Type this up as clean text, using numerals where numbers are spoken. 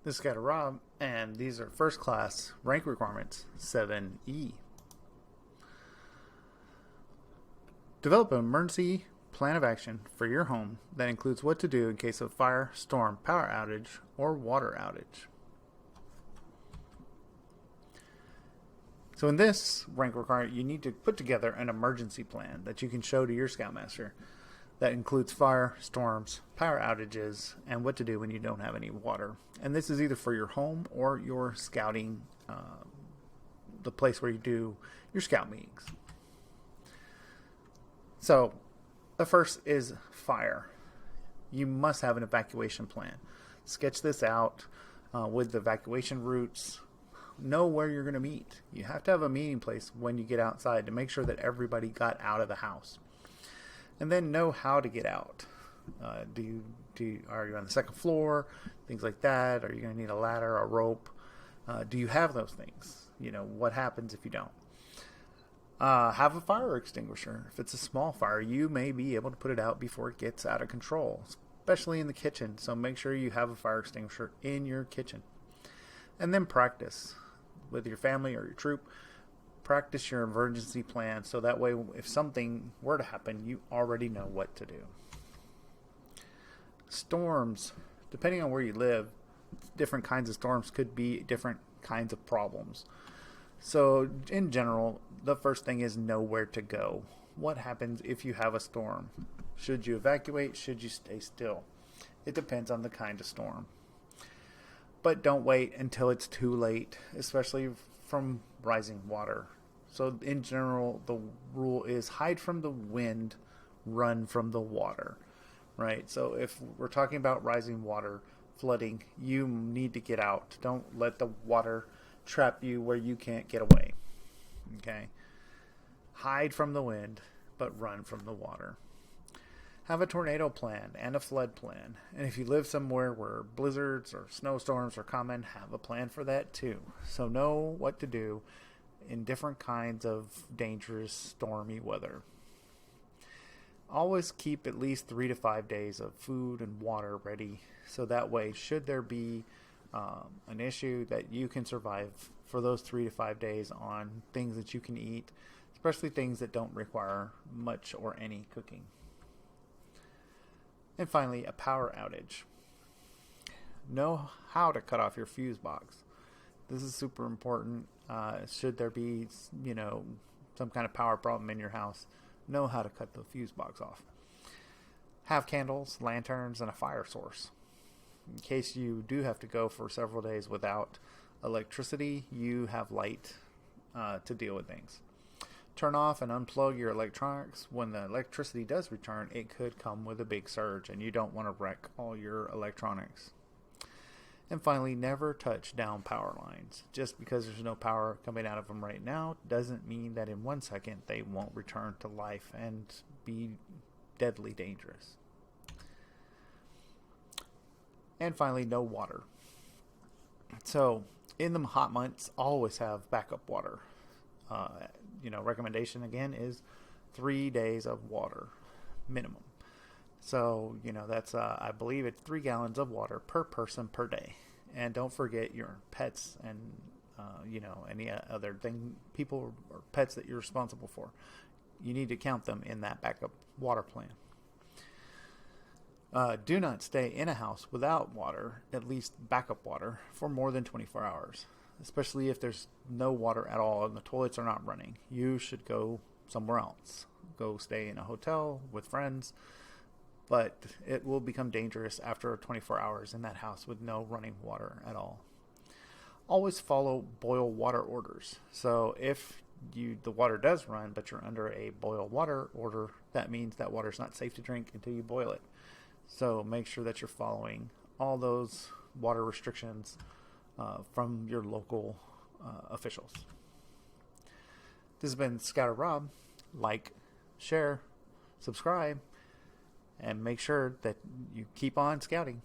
This is Scatter Rob, and these are first class rank requirements 7E. Develop an emergency plan of action for your home that includes what to do in case of fire, storm, power outage, or water outage. So in this rank requirement, you need to put together an emergency plan that you can show to your Scoutmaster that includes fire, storms, power outages, and what to do when you don't have any water. And this is either for your home or your scouting, the place where you do your scout meetings. So the first is fire. You must have an evacuation plan. Sketch this out with the evacuation routes. Know where you're going to meet. You have to have a meeting place when you get outside to make sure that everybody got out of the house. And then know how to get out. Are you on the second floor? Things like that. Are you going to need a ladder, a rope? Do you have those things? You know, what happens if you don't? Have a fire extinguisher. If it's a small fire, you may be able to put it out before it gets out of control, especially in the kitchen. So make sure you have a fire extinguisher in your kitchen. And then practice with your family or your troop. Practice your emergency plan so that way if something were to happen, you already know what to do. Storms, depending on where you live, different kinds of storms could be different kinds of problems. So in general, the first thing is know where to go. What happens if you have a storm? Should you evacuate? Should you stay still? It depends on the kind of storm. But don't wait until it's too late, especially from rising water. So in general, the rule is hide from the wind, run from the water, right? So if we're talking about rising water, flooding, you need to get out. Don't let the water trap you where you can't get away, okay? Hide from the wind, but run from the water. Have a tornado plan and a flood plan. And if you live somewhere where blizzards or snowstorms are common, have a plan for that too. So know what to do in different kinds of dangerous stormy weather. Always keep at least 3 to 5 days of food and water ready. So that way, should there be an issue, that you can survive for those 3 to 5 days on things that you can eat, especially things that don't require much or any cooking. And finally, a power outage. Know how to cut off your fuse box. This is super important. Should there be, some kind of power problem in your house, know how to cut the fuse box off. Have candles, lanterns, and a fire source. In case you do have to go for several days without electricity, you have light to deal with things. Turn off and unplug your electronics. When the electricity does return, it could come with a big surge, and you don't want to wreck all your electronics. And finally, never touch down power lines. Just because there's no power coming out of them right now doesn't mean that in 1 second they won't return to life and be deadly dangerous. And finally, no water. So in the hot months, always have backup water. Recommendation again is 3 days of water minimum. So, that's, I believe it's 3 gallons of water per person per day. And don't forget your pets and, any other people or pets that you're responsible for. You need to count them in that backup water plan. Do not stay in a house without water, at least backup water, for more than 24 hours. Especially if there's no water at all and the toilets are not running. You should go somewhere else. Go stay in a hotel with friends. But it will become dangerous after 24 hours in that house with no running water at all. Always follow boil water orders. So if the water does run, but you're under a boil water order, that means that water is not safe to drink until you boil it. So make sure that you're following all those water restrictions from your local officials. This has been Scouter Rob. Like, share, subscribe, and make sure that you keep on scouting.